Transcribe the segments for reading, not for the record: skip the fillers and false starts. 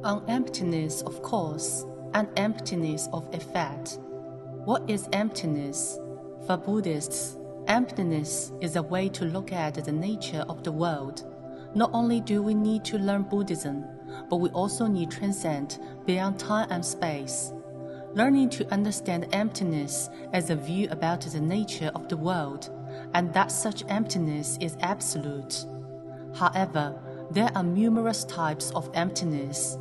On emptiness of cause and emptiness of effect. What is emptiness? For Buddhists, emptiness is a way to look at the nature of the world. Not only do we need to learn Buddhism, but we also need to transcend beyond time and space. Learning to understand emptiness as a view about the nature of the world, and that such emptiness is absolute. However, there are numerous types of emptiness.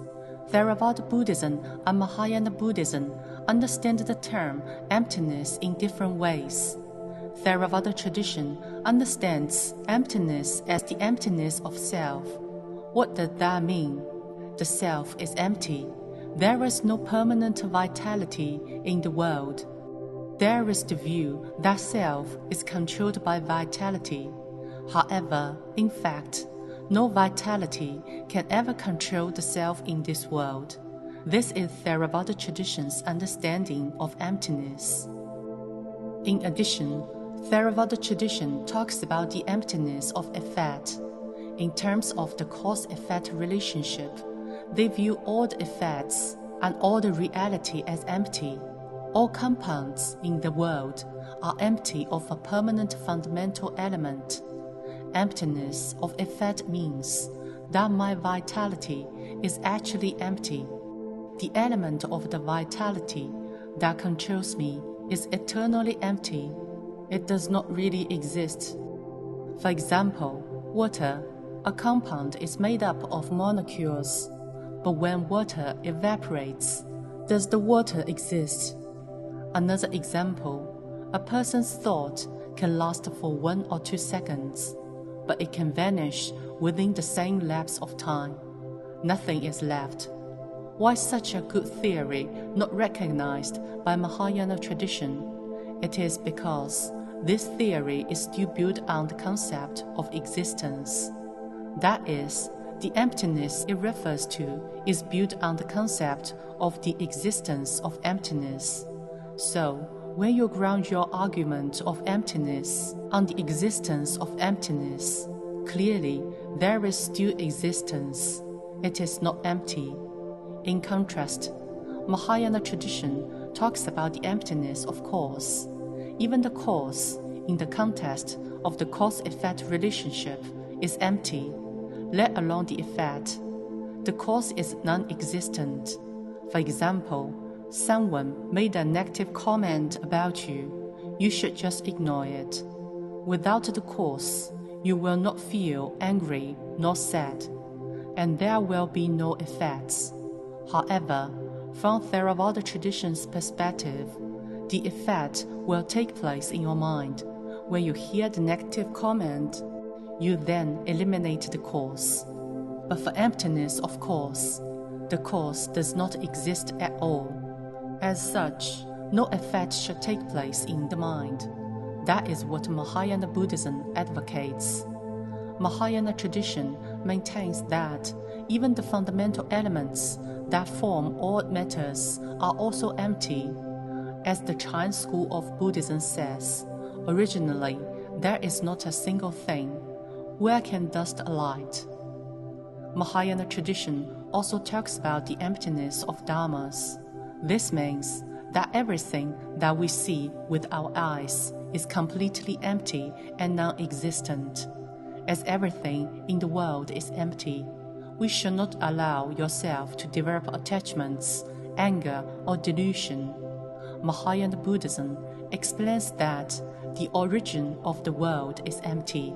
Theravada Buddhism and Mahayana Buddhism understand the term emptiness in different ways. Theravada tradition understands emptiness as the emptiness of self. What does that mean? The self is empty. There is no permanent vitality in the world. There is the view that self is controlled by vitality. However, in fact, no vitality can ever control the self in this world. This is Theravada tradition's understanding of emptiness. In addition, Theravada tradition talks about the emptiness of effect. In terms of the cause-effect relationship, they view all the effects and all the reality as empty. All compounds in the world are empty of a permanent fundamental element. Emptiness of effect means that my vitality is actually empty. The element of the vitality that controls me is eternally empty. It does not really exist. For example, water, a compound, is made up of molecules. But when water evaporates, does the water exist? Another example, a person's thought can last for 1 or 2 seconds, but it can vanish within the same lapse of time. Nothing is left. Why such a good theory not recognized by Mahayana tradition? It is because this theory is still built on the concept of existence. That is, the emptiness it refers to is built on the concept of the existence of emptiness. So, when you ground your argument of emptiness on the existence of emptiness, clearly there is still existence. It is not empty. In contrast, Mahayana tradition talks about the emptiness of cause. Even the cause, in the context of the cause-effect relationship, is empty, let alone the effect. The cause is non-existent. For example, someone made a negative comment about you. You should just ignore it. Without the cause, you will not feel angry nor sad, and there will be no effects. However, from Theravada tradition's perspective, the effect will take place in your mind. When you hear the negative comment, you then eliminate the cause. But for emptiness of cause, the cause does not exist at all. As such, no effect should take place in the mind. That is what Mahayana Buddhism advocates. Mahayana tradition maintains that even the fundamental elements that form all matters are also empty. As the Chinese school of Buddhism says, originally, there is not a single thing. Where can dust alight? Mahayana tradition also talks about the emptiness of dharmas. This means that everything that we see with our eyes is completely empty and non-existent. As everything in the world is empty, we should not allow yourself to develop attachments, anger, or delusion. Mahayana Buddhism explains that the origin of the world is empty.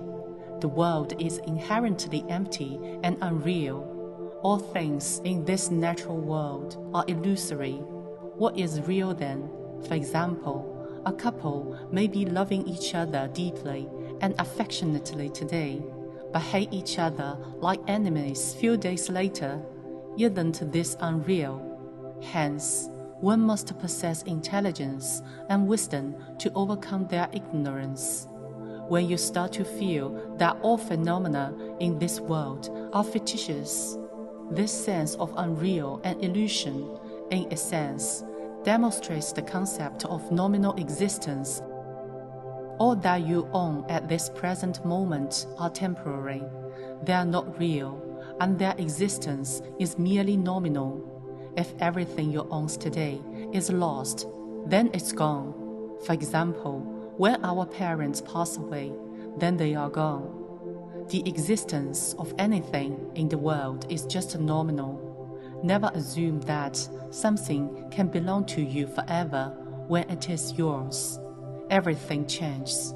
The world is inherently empty and unreal. All things in this natural world are illusory. What is real then? For example, a couple may be loving each other deeply and affectionately today, but hate each other like enemies few days later. Isn't this unreal? Hence, one must possess intelligence and wisdom to overcome their ignorance. When you start to feel that all phenomena in this world are fictitious, this sense of unreal and illusion, in a sense, demonstrates the concept of nominal existence. All that you own at this present moment are temporary. They are not real, and their existence is merely nominal. If everything you own today is lost, then it's gone. For example, when our parents pass away, then they are gone. The existence of anything in the world is just nominal. Never assume that something can belong to you forever when it is yours. Everything changes.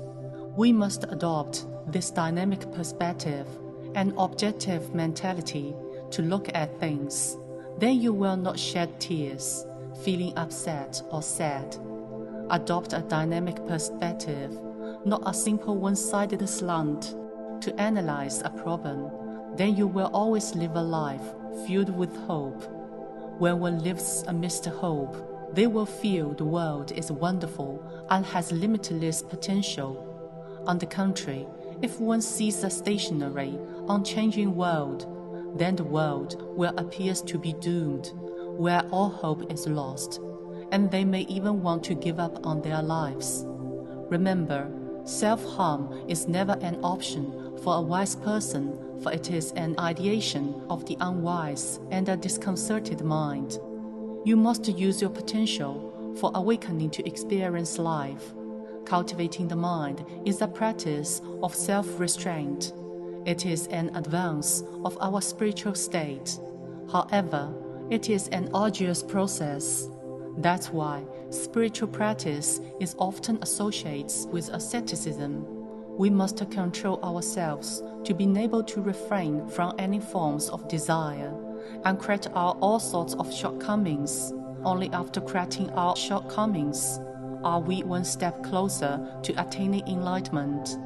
We must adopt this dynamic perspective and objective mentality to look at things. Then you will not shed tears, feeling upset or sad. Adopt a dynamic perspective, not a simple one-sided slant, to analyze a problem. Then you will always live a life filled with hope. When one lives amidst hope, they will feel the world is wonderful and has limitless potential. On the contrary, if one sees a stationary, unchanging world, then the world will appear to be doomed, where all hope is lost, and they may even want to give up on their lives. Remember, self-harm is never an option for a wise person, for it is an ideation of the unwise and a disconcerted mind. You must use your potential for awakening to experience life. Cultivating the mind is a practice of self-restraint. It is an advance of our spiritual state. However, it is an arduous process. That's why spiritual practice is often associated with asceticism. We must control ourselves to be able to refrain from any forms of desire and correct all sorts of shortcomings. Only after correcting our shortcomings are we one step closer to attaining enlightenment.